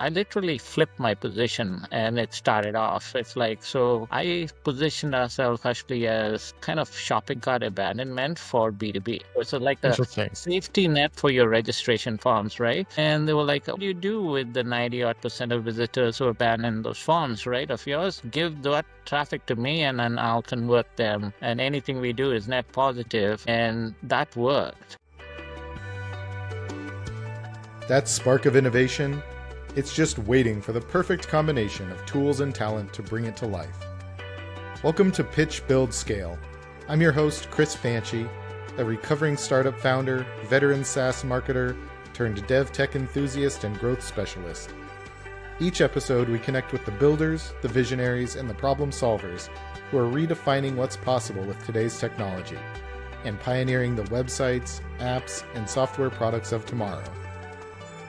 I literally flipped my position and it started off. It's like, so I positioned ourselves actually as kind of shopping cart abandonment for B2B. So like a Interesting. safety net for your registration forms, right? And they were like, what do you do with the 90 odd percent of visitors who abandon those forms, right? Of yours, give that traffic to me and then I'll convert them. And anything we do is net positive. And that worked. That spark of innovation, it's just waiting for the perfect combination of tools and talent to bring it to life. Welcome to Pitch, Build, Scale. I'm your host, Chris Fanchi, a recovering startup founder, veteran SaaS marketer, turned dev tech enthusiast and growth specialist. Each episode, we connect with the builders, the visionaries, and the problem solvers who are redefining what's possible with today's technology and pioneering the websites, apps, and software products of tomorrow.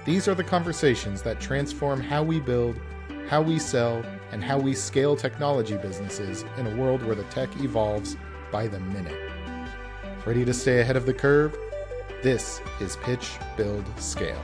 These are the conversations that transform how we build, how we sell, and how we scale technology businesses in a world where the tech evolves by the minute. Ready to stay ahead of the curve? This is Pitch, Build, Scale.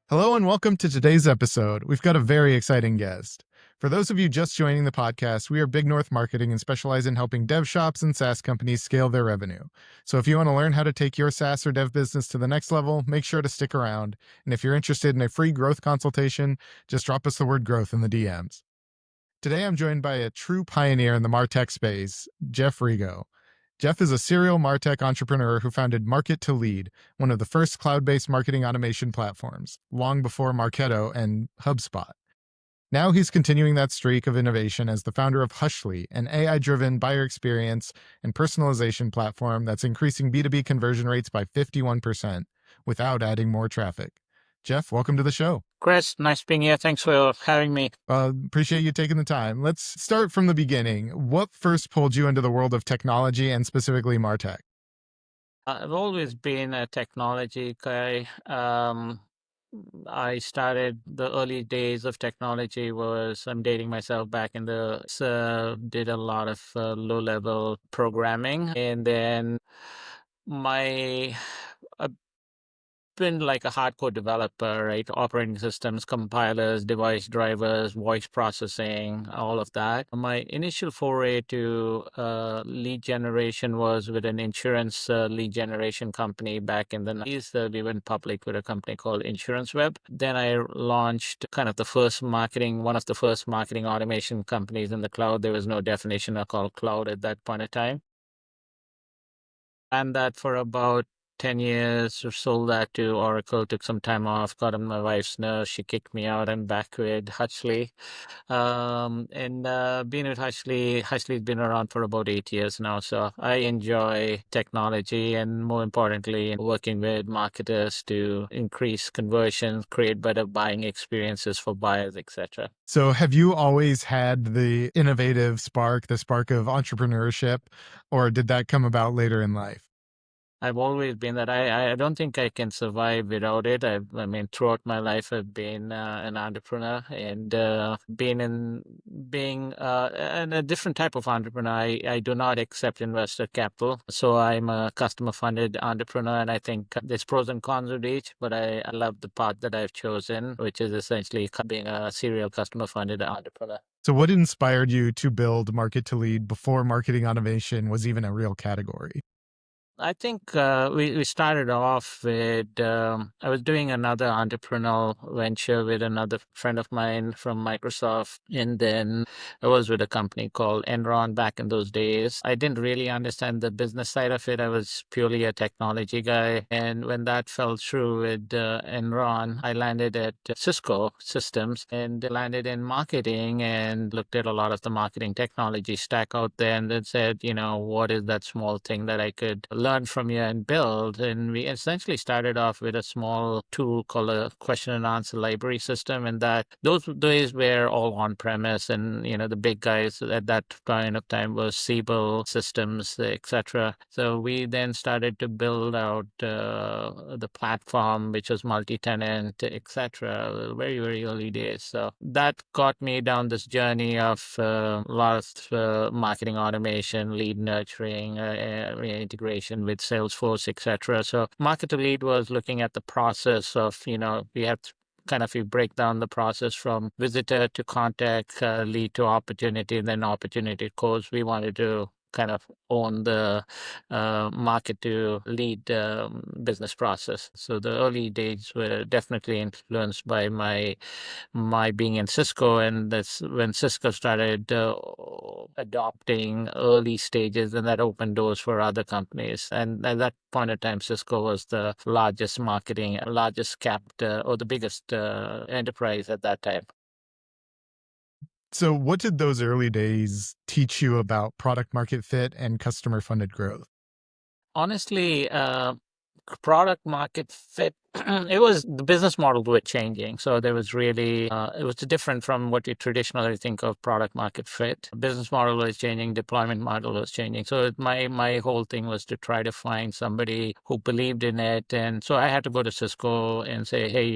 Hello and welcome to today's episode. We've got a very exciting guest. For those of you just joining the podcast, we are Big North Marketing and specialize in helping dev shops and SaaS companies scale their revenue. So if you want to learn how to take your SaaS or dev business to the next level, make sure to stick around. And if you're interested in a free growth consultation, just drop us the word growth in the DMs. Today, I'm joined by a true pioneer in the MarTech space, Geoff Rego. Geoff is a serial MarTech entrepreneur who founded Market to Lead, one of the first cloud-based marketing automation platforms, long before Marketo and HubSpot. Now he's continuing that streak of innovation as the founder of Hushly, an AI-driven buyer experience and personalization platform that's increasing B2B conversion rates by 51% without adding more traffic. Geoff, welcome to the show. Chris, nice being here. Thanks for having me. Appreciate you taking the time. Let's start from the beginning. What first pulled you into the world of technology and specifically MarTech? I've always been a technology guy. I started the early days of technology was I'm dating myself back in did a lot of low-level programming. And then my I've been like a hardcore developer, right? Operating systems, compilers, device drivers, voice processing, all of that. My initial foray to lead generation was with an insurance lead generation company back in the 90s. We went public with a company called Insurance Web. Then I launched kind of one of the first marketing automation companies in the cloud. There was no definition of called cloud at that point of time. And that for about 10 years or sold that to Oracle, took some time off, got on my wife's nerves. She kicked me out. I'm back with Hushly. Being with Hushly's been around for about 8 years now. So I enjoy technology and more importantly, working with marketers to increase conversions, create better buying experiences for buyers, etc. So have you always had the innovative spark, the spark of entrepreneurship, or did that come about later in life? I've always been that. I don't think I can survive without it. I mean, throughout my life, I've been an entrepreneur and being and a different type of entrepreneur. I do not accept investor capital. So I'm a customer funded entrepreneur. And I think there's pros and cons with each, but I love the path that I've chosen, which is essentially being a serial customer funded entrepreneur. So what inspired you to build Market to Lead before marketing automation was even a real category? I think we started off with, I was doing another entrepreneurial venture with another friend of mine from Microsoft. And then I was with a company called Enron back in those days. I didn't really understand the business side of it. I was purely a technology guy. And when that fell through with Enron, I landed at Cisco Systems and landed in marketing and looked at a lot of the marketing technology stack out there and then said, what is that small thing that I could learn from you and build. And we essentially started off with a small tool called a question and answer library system. And those days were all on premise. And, the big guys at that point of time was Siebel Systems, etc. So we then started to build out the platform, which was multi-tenant, etc. Very, very early days. So that got me down this journey of a lot of marketing automation, lead nurturing, integration, integration with Salesforce, etc. So marketer lead was looking at the process of, we have to kind of, you break down the process from visitor to contact, lead to opportunity, and then opportunity to close. We wanted to kind of own the market to lead business process. So the early days were definitely influenced by my being in Cisco, and that's when Cisco started adopting early stages, and that opened doors for other companies. And at that point of time, Cisco was the largest capped, or the biggest enterprise at that time. So, what did those early days teach you about product market fit and customer funded growth? Honestly, product market fit, it was, the business models were changing. So there was really, it was different from what you traditionally think of product market fit. Business model was changing, deployment model was changing. So my whole thing was to try to find somebody who believed in it. And so I had to go to Cisco and say, hey,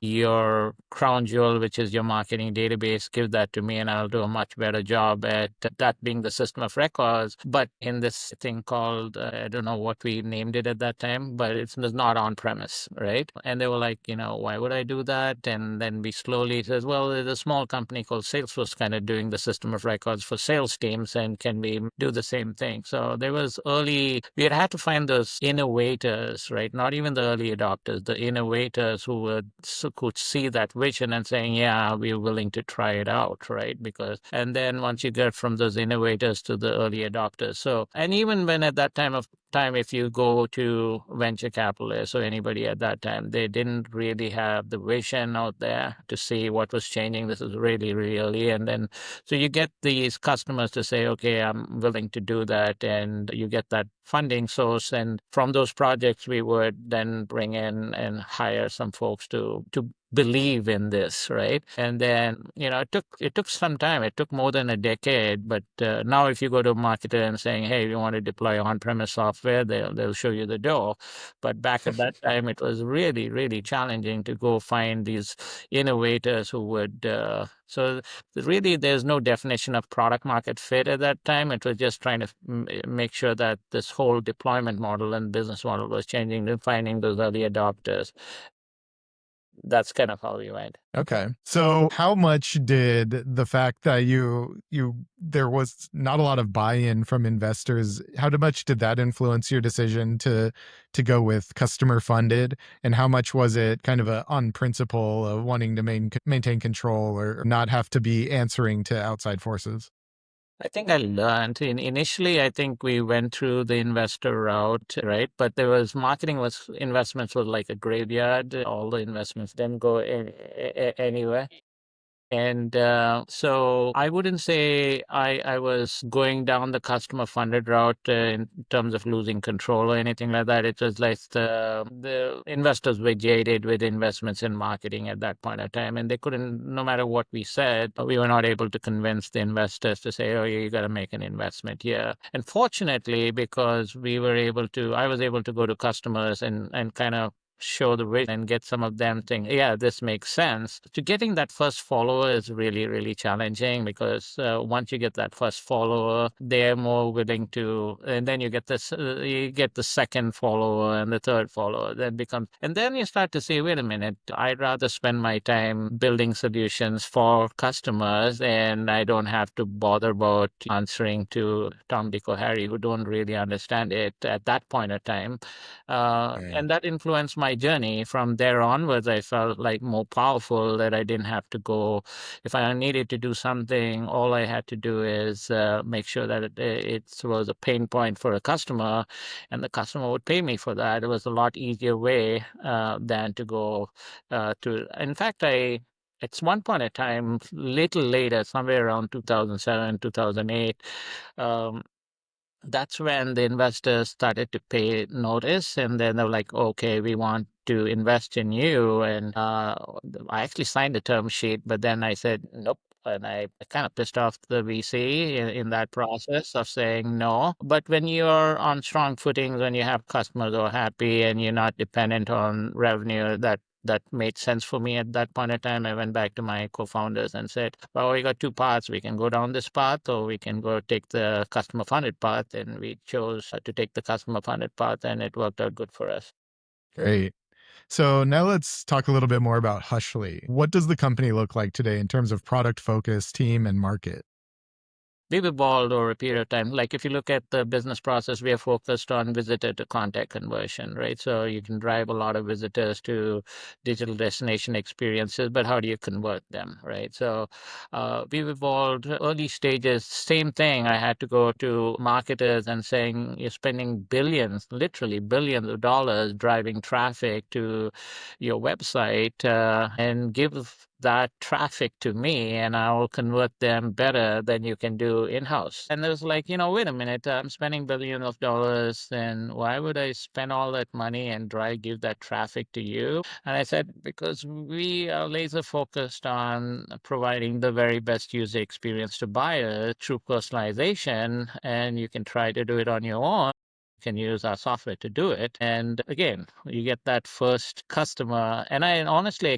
your crown jewel, which is your marketing database, give that to me and I'll do a much better job at that being the system of records. But in this thing called, I don't know what we named it at that time, but it's not on premise, right? And they were like, why would I do that? And then we slowly says, well, there's a small company called Salesforce kind of doing the system of records for sales teams, and can we do the same thing? So there was we had to find those innovators, right? Not even the early adopters, the innovators who could see that vision and saying, yeah, we're willing to try it out, right? And then once you get from those innovators to the early adopters. So, and even when at that time, if you go to venture capitalists or anybody at that time, they didn't really have the vision out there to see what was changing. This is really, really early. And then, so you get these customers to say, okay, I'm willing to do that. And you get that funding source. And from those projects, we would then bring in and hire some folks to believe in this, right? And then, it took some time. It took more than a decade. But now, if you go to a marketer and saying, "Hey, we want to deploy on-premise software," they'll show you the door. But back at that time, it was really, really challenging to go find these innovators who would. So really, there's no definition of product market fit at that time. It was just trying to make sure that this whole deployment model and business model was changing and finding those early adopters. That's kind of how we went. Okay. So how much did the fact that there was not a lot of buy-in from investors, how much did that influence your decision to go with customer funded? And how much was it kind of on principle of wanting to maintain control or not have to be answering to outside forces? I think I learned initially, I think we went through the investor route, right? But there was investments was like a graveyard. All the investments didn't go anywhere. And so I wouldn't say I was going down the customer funded route in terms of losing control or anything like that. It was like the investors were jaded with investments in marketing at that point of time. And they couldn't, no matter what we said, we were not able to convince the investors to say, oh, you got to make an investment here. And fortunately, because I was able to go to customers and kind of show the vision and get some of them think, yeah, this makes sense. To getting that first follower is really, really challenging, because once you get that first follower, they're more willing to, and then you get the second follower and the third follower. And then you start to say, wait a minute, I'd rather spend my time building solutions for customers, and I don't have to bother about answering to Tom, Dick, or Harry who don't really understand it at that point of time. And that influenced my journey. From there onwards, I felt like more powerful, that I didn't have to go. If I needed to do something, all I had to do is make sure that it was a pain point for a customer, and the customer would pay me for that. It was a lot easier way than to go to. In fact, it's one point in time, little later, somewhere around 2007, 2008. That's when the investors started to pay notice, and then they were like, okay, we want to invest in you. And I actually signed the term sheet, but then I said nope. And I kind of pissed off the VC in that process of saying no. But when you're on strong footings, when you have customers who are happy and you're not dependent on revenue, that that made sense for me at that point in time. I went back to my co-founders and said, well, we got two paths. We can go down this path or we can go take the customer funded path. And we chose to take the customer funded path, and it worked out good for us. Great. So now let's talk a little bit more about Hushly. What does the company look like today in terms of product focus, team, and market? We've evolved over a period of time. Like if you look at the business process, we are focused on visitor to contact conversion, right? So you can drive a lot of visitors to digital destination experiences, but how do you convert them, right? So we've evolved early stages, same thing. I had to go to marketers and saying, you're spending billions, literally billions of dollars driving traffic to your website and give that traffic to me and I'll convert them better than you can do in-house. And it was like, wait a minute, I'm spending billions of dollars, and why would I spend all that money and give that traffic to you? And I said, because we are laser focused on providing the very best user experience to buyers through personalization, and you can try to do it on your own, can use our software to do it. And again, you get that first customer. And I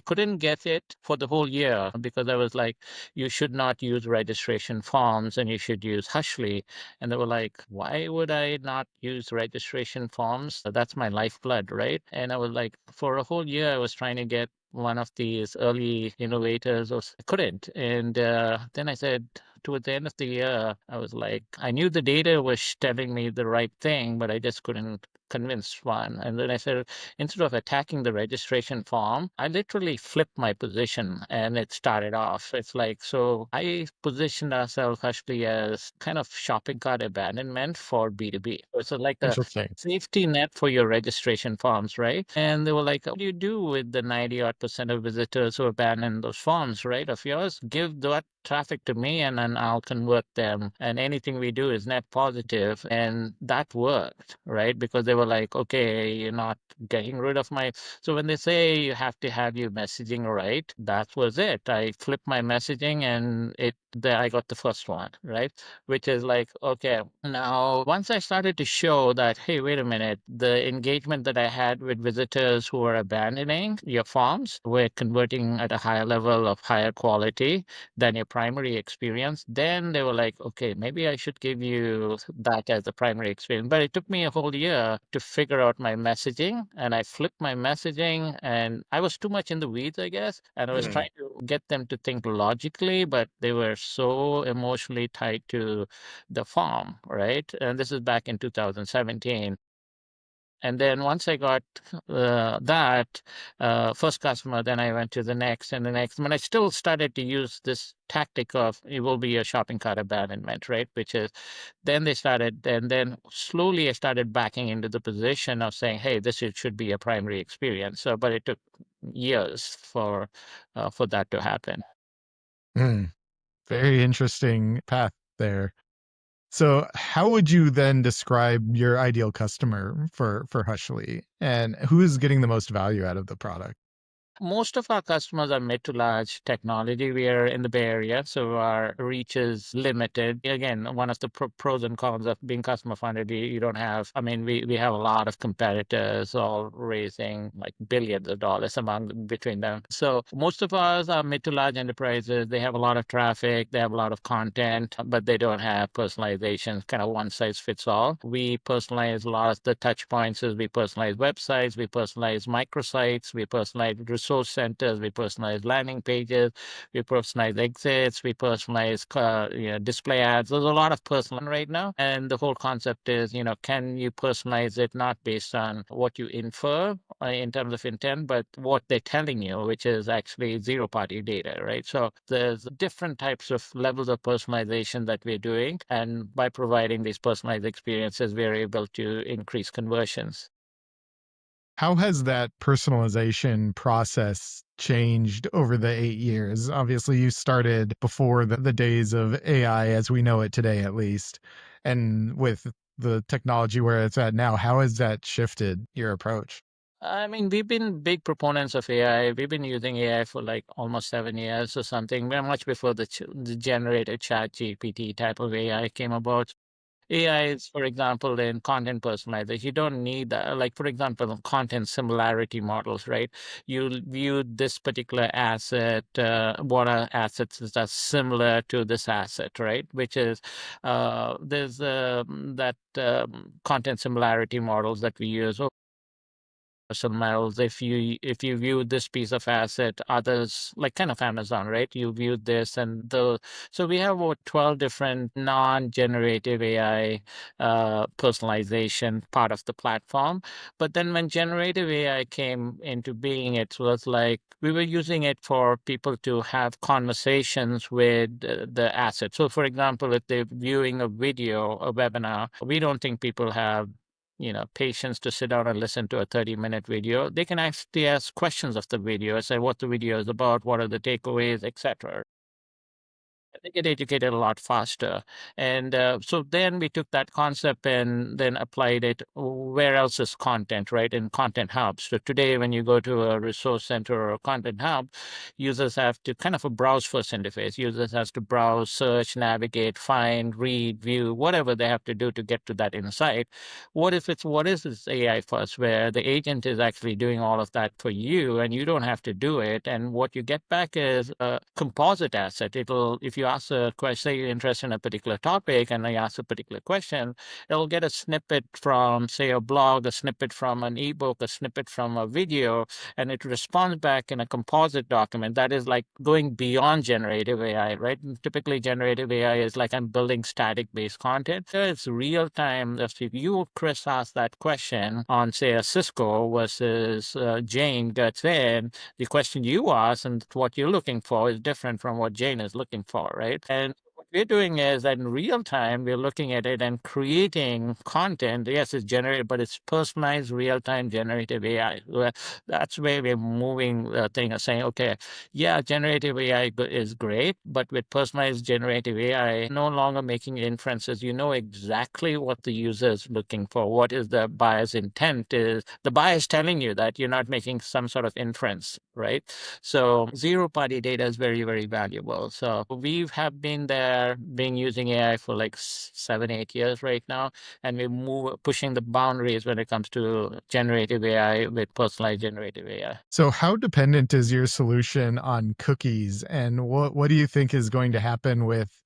couldn't get it for the whole year because I was like, you should not use registration forms and you should use Hushly. And they were like, why would I not use registration forms? That's my lifeblood, right? And I was like, for a whole year, I was trying to get one of these early innovators or couldn't. And then I said, towards the end of the year, I was like, I knew the data was telling me the right thing, but I just couldn't convince one. And then I said, instead of attacking the registration form, I literally flipped my position and it started off. It's like, so I positioned ourselves actually as kind of shopping cart abandonment for B2B. So like a Interesting. safety net for your registration forms, right? And they were like, what do you do with the 90 odd percent of visitors who abandon those forms, right? Of yours, give that traffic to me and then I'll convert them. And anything we do is net positive. And that worked, right? Because they were like, okay, you're not getting rid of my. So when they say you have to have your messaging right, that was it. I flipped my messaging and I got the first one, right? Which is like, okay, now once I started to show that, hey, wait a minute, the engagement that I had with visitors who were abandoning your forms were converting at a higher level of higher quality than your primary experience, then they were like, okay, maybe I should give you that as the primary experience. But it took me a whole year to figure out my messaging, and I flipped my messaging, and I was too much in the weeds, I guess. And I was trying to get them to think logically, but they were so emotionally tied to the form, right? And this is back in 2017. And then once I got that first customer, then I went to the next and the next. But I still started to use this tactic of it will be a shopping cart abandonment, right? Which is then they started, and then slowly I started backing into the position of saying, hey, should be a primary experience. So, but it took years for that to happen. Hmm. Very interesting path there. So, how would you then describe your ideal customer for Hushly, and who is getting the most value out of the product? Most of our customers are mid to large technology. We are in the Bay Area, so our reach is limited. Again, one of the pros and cons of being customer funded, you don't have, I mean, we have a lot of competitors all raising like billions of dollars between them. So most of ours are mid to large enterprises. They have a lot of traffic, they have a lot of content, but they don't have personalization, kind of one size fits all. We personalize a lot of the touch points. We personalize websites, we personalize microsites, we personalize resource centers, we personalize landing pages, we personalize exits, we personalize display ads. There's a lot of personal right now. And the whole concept is, can you personalize it not based on what you infer in terms of intent, but what they're telling you, which is actually zero party data, right? So there's different types of levels of personalization that we're doing. And by providing these personalized experiences, we're able to increase conversions. How has that personalization process changed over the 8 years? Obviously, you started before the days of AI as we know it today, at least. And with the technology where it's at now, how has that shifted your approach? I mean, we've been big proponents of AI. We've been using AI for like almost 7 years or something. We're much before the generated chat GPT type of AI came about. AI is, for example, in content personalization. You don't need that. Like, for example, content similarity models, right? You view this particular asset, what are assets that are similar to this asset, right? Which is, there's that content similarity models that we use. Metals, if you view this piece of asset, others like kind of Amazon, right? You view this and the so we have about 12 different non-generative AI personalization part of the platform. But then when generative AI came into being, it was like we were using it for people to have conversations with the asset. So for example, if they're viewing a video, a webinar, we don't think people have patience to sit down and listen to a 30-minute video. They can actually ask questions of the video, say what the video is about, what are the takeaways, etc. They get educated a lot faster. And so then we took that concept and then applied it where else is content, right? In content hubs. So today, when you go to a resource center or a content hub, users have to kind of a browse first interface. Users has to browse, search, navigate, find, read, view, whatever they have to do to get to that insight. What is this AI first, where the agent is actually doing all of that for you and you don't have to do it. And what you get back is a composite asset. If you ask a question, say you're interested in a particular topic and I ask a particular question, it'll get a snippet from, say, a blog, a snippet from an ebook, a snippet from a video, and it responds back in a composite document that is like going beyond generative AI, right? And typically, generative AI is like I'm building static based content. So it's real time. If you, Chris, ask that question on, say, a Cisco versus Jane gets in, the question you ask and what you're looking for is different from what Jane is looking for, right? And what we're doing is that in real time, we're looking at it and creating content. Yes, it's generated, but it's personalized real time generative AI. That's where we're moving the thing of saying, okay, yeah, generative AI is great, but with personalized generative AI, no longer making inferences. You know exactly what the user is looking for. What is the buyer's intent? Is the buyer is telling you that you're not making some sort of inference, right? So zero party data is very, very valuable. So we have been there, been using AI for like 7, 8 years right now, and we're pushing the boundaries when it comes to generative AI with personalized generative AI. So how dependent is your solution on cookies, and what do you think is going to happen with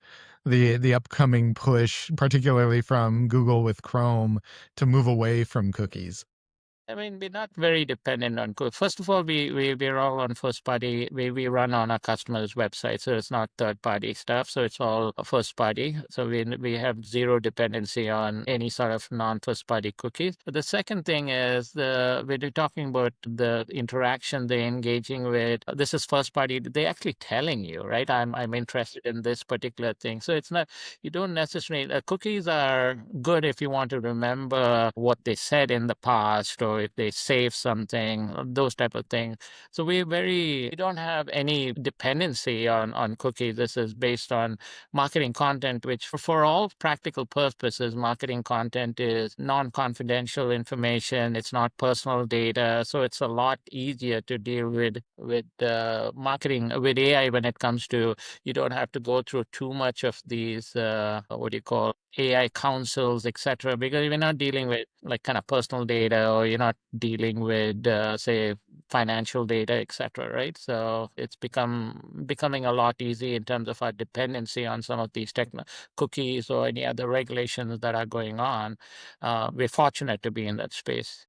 the upcoming push, particularly from Google with Chrome, to move away from cookies? I mean, we're not very dependent on code. First of all, we're all on first party. We run on our customers' website, so it's not third party stuff. So it's all first party. So we have zero dependency on any sort of non first party cookies. But the second thing is when you're talking about the interaction they're engaging with, this is first party. They're actually telling you, right? I'm interested in this particular thing. So it's not, you don't necessarily, cookies are good if you want to remember what they said in the past or if they save something, those type of things. So we don't have any dependency on cookies. This is based on marketing content, which for all practical purposes, marketing content is non-confidential information. It's not personal data. So it's a lot easier to deal with marketing with AI when it comes to you don't have to go through too much of these what do you call AI councils, etc. Because you're not dealing with like kind of personal data, or you're not dealing with say financial data, etc. Right? So it's becoming a lot easier in terms of our dependency on some of these cookies or any other regulations that are going on. We're fortunate to be in that space.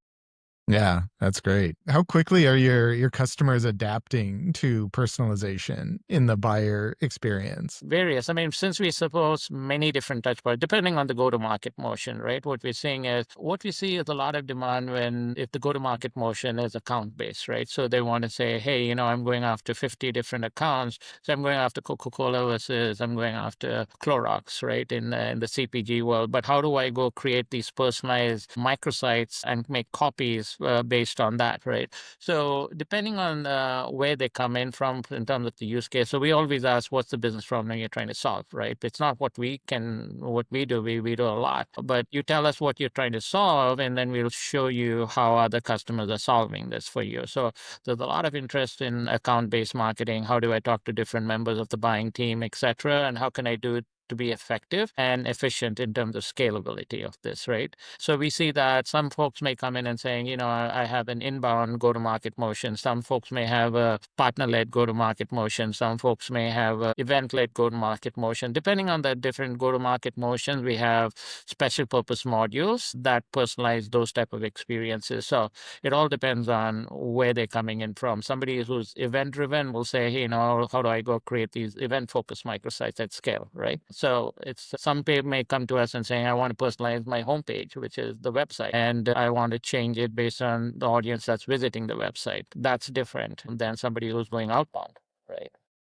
Yeah, that's great. How quickly are your customers adapting to personalization in the buyer experience? Various. I mean, since we suppose many different touch points, depending on the go-to-market motion, right? What we see is a lot of demand when if the go-to-market motion is account-based, right? So they want to say, hey, I'm going after 50 different accounts. So I'm going after Coca-Cola versus I'm going after Clorox, right? In the CPG world. But how do I go create these personalized microsites and make copies based on that, right? So depending on where they come in from in terms of the use case, so we always ask, what's the business problem you're trying to solve, right? It's not what we do. We do a lot, but you tell us what you're trying to solve, and then we'll show you how other customers are solving this for you. So there's a lot of interest in account-based marketing. How do I talk to different members of the buying team, etc., and how can I do it to be effective and efficient in terms of scalability of this, right? So we see that some folks may come in and saying, I have an inbound go-to-market motion. Some folks may have a partner-led go-to-market motion. Some folks may have a event-led go-to-market motion. Depending on the different go-to-market motions, we have special purpose modules that personalize those type of experiences. So it all depends on where they're coming in from. Somebody who's event driven will say, hey, how do I go create these event focused microsites at scale, right? So it's some people may come to us and saying, I want to personalize my homepage, which is the website, and I want to change it based on the audience that's visiting the website. That's different than somebody who's going outbound, right?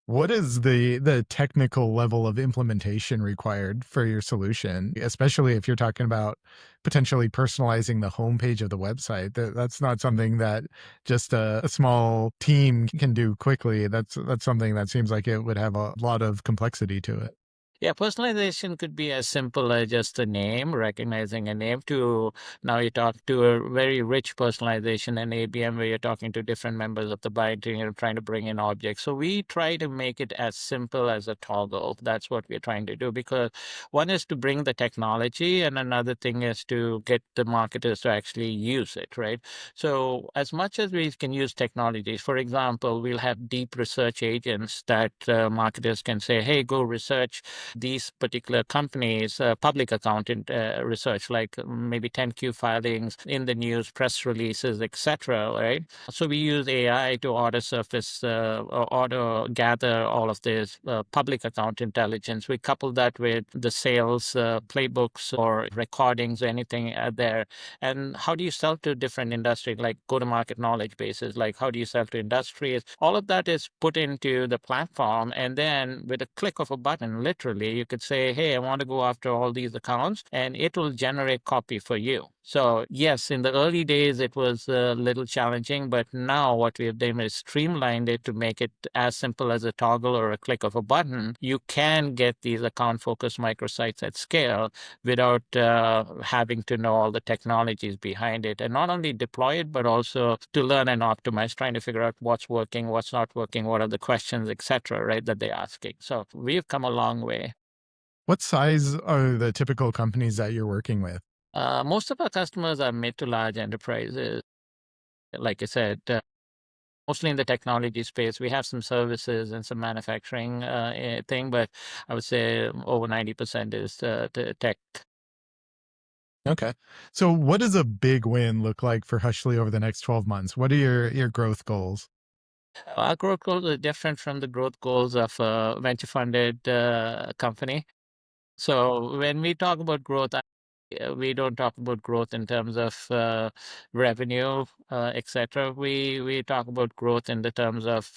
What is the technical level of implementation required for your solution, especially if you're talking about potentially personalizing the homepage of the website? That's not something that just a small team can do quickly. That's something that seems like it would have a lot of complexity to it. Yeah, personalization could be as simple as just a name, recognizing a name, to now you talk to a very rich personalization and ABM where you're talking to different members of the buying team, you're trying to bring in objects. So we try to make it as simple as a toggle. That's what we're trying to do, because one is to bring the technology and another thing is to get the marketers to actually use it, right? So as much as we can use technologies, for example, we'll have deep research agents that marketers can say, hey, go research these particular companies, public accounting research, like maybe 10Q filings in the news, press releases, etc. Right? So we use AI to auto surface or auto gather all of this public account intelligence. We couple that with the sales playbooks or recordings or anything there. And how do you sell to different industries, like go-to-market knowledge bases? Like how do you sell to industries? All of that is put into the platform, and then with a click of a button, literally, you could say, hey, I want to go after all these accounts, and it will generate copy for you. So yes, in the early days, it was a little challenging, but now what we have done is streamlined it to make it as simple as a toggle or a click of a button. You can get these account-focused microsites at scale without having to know all the technologies behind it, and not only deploy it, but also to learn and optimize, trying to figure out what's working, what's not working, what are the questions, etc., right, that they're asking. So we've come a long way. What size are the typical companies that you're working with? Most of our customers are mid to large enterprises. Like I said, mostly in the technology space. We have some services and some manufacturing thing, but I would say over 90% is the tech. Okay. So what does a big win look like for Hushly over the next 12 months? What are your growth goals? Our growth goals are different from the growth goals of a venture funded company. So when we talk about growth, we don't talk about growth in terms of revenue, etc. We talk about growth in the terms of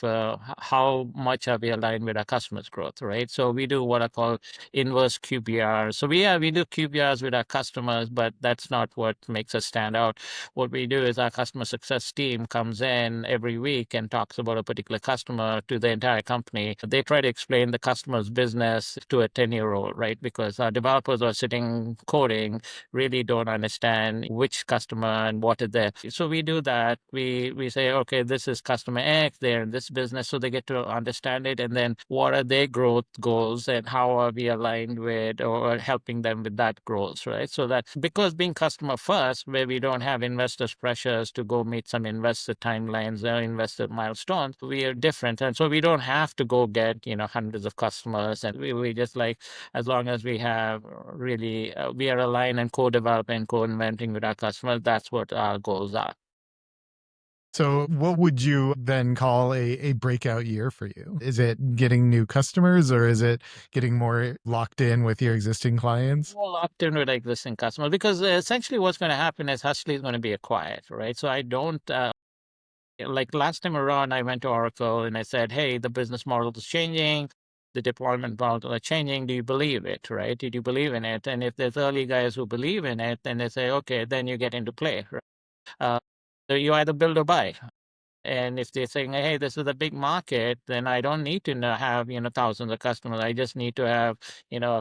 how much are we aligned with our customers' growth, right? So we do what I call inverse QBR. So we do QBRs with our customers, but that's not what makes us stand out. What we do is our customer success team comes in every week and talks about a particular customer to the entire company. They try to explain the customer's business to a 10-year-old, right? Because our developers are sitting coding really don't understand which customer and what is there. So we do that. We say, okay, this is customer X, they're in this business, so they get to understand it. And then what are their growth goals and how are we aligned with or helping them with that growth, right? So that because being customer first, where we don't have investors' pressures to go meet some investor timelines or investor milestones, we are different. And so we don't have to go get, hundreds of customers. And we just like, as long as we have really, we are aligned and co-developing, co-inventing with our customers, that's what our goals are. So what would you then call a breakout year for you? Is it getting new customers or is it getting more locked in with your existing clients? More locked in with existing customers, because essentially what's going to happen is Hushly is going to be acquired, right? So I don't, like last time around, I went to Oracle and I said, hey, the business model is changing. The deployment model are changing. Do you believe it, right? Did you believe in it? And if there's early guys who believe in it, then they say, okay, then you get into play, right? Uh, so you either build or buy. And if they're saying, hey, this is a big market, then I don't need to have, thousands of customers. I just need to have, you know,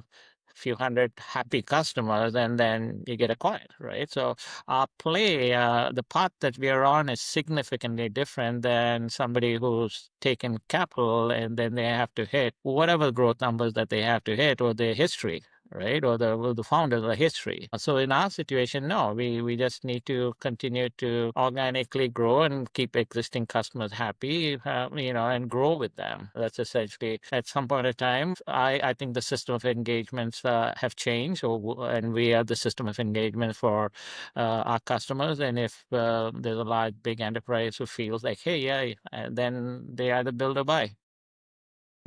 few hundred happy customers, and then you get acquired, right? So our play, the path that we are on is significantly different than somebody who's taken capital and then they have to hit whatever growth numbers that they have to hit or their history, right? Or the founders, the history. So in our situation, no, we just need to continue to organically grow and keep existing customers happy, and grow with them. That's essentially at some point in time. I think the system of engagements have changed, and we are the system of engagement for our customers. And if there's a large, big enterprise who feels like, hey, yeah, then they either build or buy.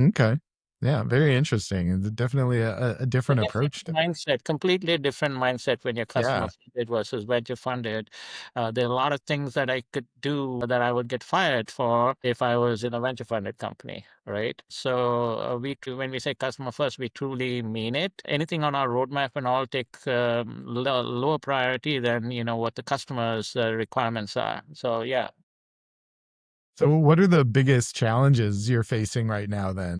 Okay. Yeah, very interesting. It's definitely a A different different approach to. mindset, completely different mindset when you're customer Yeah. funded versus venture funded. There are a lot of things that I could do that I would get fired for if I was in a venture funded company, right? So when we say customer first, we truly mean it. Anything on our roadmap and all take lower priority than what the customer's requirements are. So yeah. So what are the biggest challenges you're facing right now then?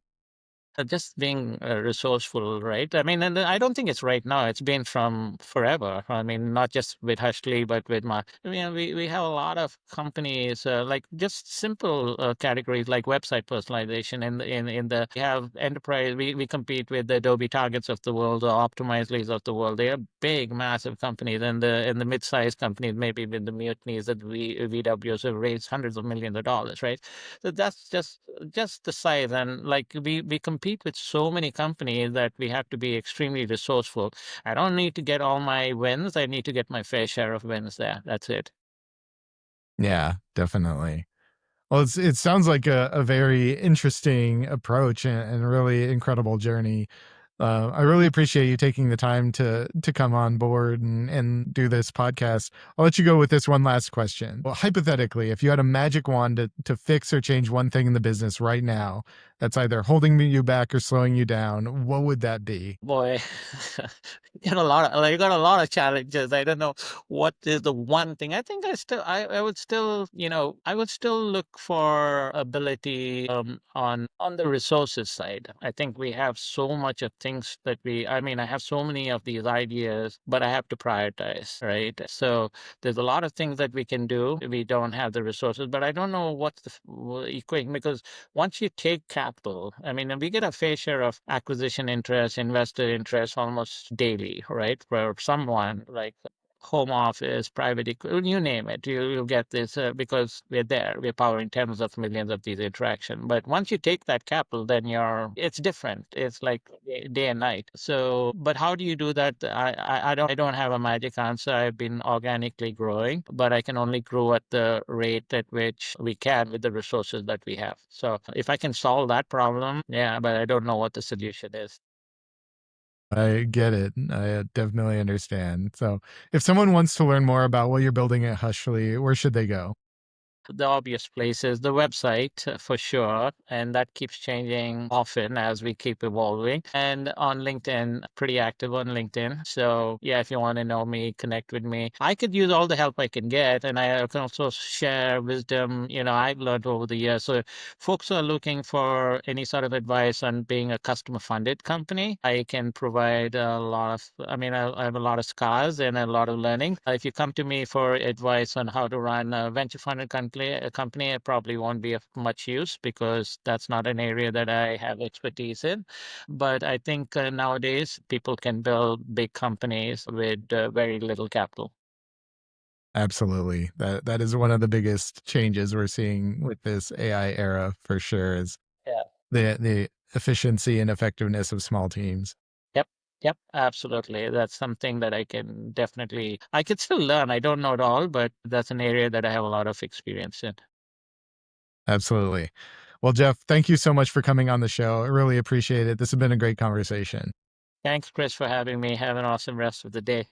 Just being resourceful, right? I mean, and I don't think it's right now. It's been from forever. I mean, not just with Hushly, but with my. I mean, we have a lot of companies like just simple categories like website personalization. In the we have enterprise. We compete with the Adobe Targets of the world or Optimizely's of the world. They are big, massive companies, and the mid-sized companies, maybe with the mutinies that VWs have raised hundreds of millions of dollars, right? So that's just the size, and like we compete with so many companies that we have to be extremely resourceful. I don't need to get all my wins. I need to get my fair share of wins there. That's it. Yeah, definitely. Well, it sounds like a very interesting approach and a really incredible journey. I really appreciate you taking the time to come on board and do this podcast. I'll let you go with this one last question. Well, hypothetically, if you had a magic wand to fix or change one thing in the business right now that's either holding you back or slowing you down, what would that be? Boy, you got a lot of challenges. I don't know what is the one thing. I think I would still, I would still look for ability on the resources side. I think we have so much of things that I mean, I have so many of these ideas, but I have to prioritize, right? So there's a lot of things that we can do. We don't have the resources, but I don't know what's the equation, because once you take capital, I mean, and we get a fair share of acquisition interest, investor interest almost daily, right? Where someone like home office, private equity, you name it, you'll get this because we're there. We're powering tens of millions of these interactions. But once you take that capital, then it's different. It's like day and night. So, but how do you do that? I don't have a magic answer. I've been organically growing, but I can only grow at the rate at which we can with the resources that we have. So if I can solve that problem, yeah, but I don't know what the solution is. I get it. I definitely understand. So, if someone wants to learn more about what you're building at Hushly, where should they go? The obvious places, the website for sure, and that keeps changing often as we keep evolving. And on LinkedIn, pretty active on LinkedIn. So yeah, if you want to know me, connect with me. I could use all the help I can get, and I can also share wisdom, I've learned over the years. So folks who are looking for any sort of advice on being a customer funded company, I can provide a lot of, I mean, I have a lot of scars and a lot of learning. If you come to me for advice on how to run a venture funded company, it probably won't be of much use because that's not an area that I have expertise in. But I think nowadays people can build big companies with very little capital. Absolutely. That is one of the biggest changes we're seeing with this AI era for sure is Yeah. the efficiency and effectiveness of small teams. Yep. Yep. Absolutely. That's something that I could still learn. I don't know it all, but that's an area that I have a lot of experience in. Absolutely. Well, Geoff, thank you so much for coming on the show. I really appreciate it. This has been a great conversation. Thanks, Chris, for having me. Have an awesome rest of the day.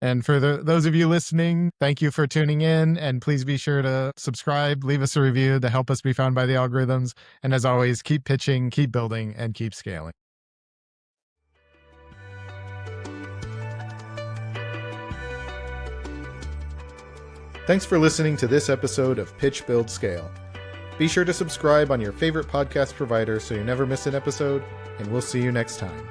And for those of you listening, thank you for tuning in. And please be sure to subscribe, leave us a review to help us be found by the algorithms. And as always, keep pitching, keep building, and keep scaling. Thanks for listening to this episode of Pitch, Build, Scale. Be sure to subscribe on your favorite podcast provider so you never miss an episode, and we'll see you next time.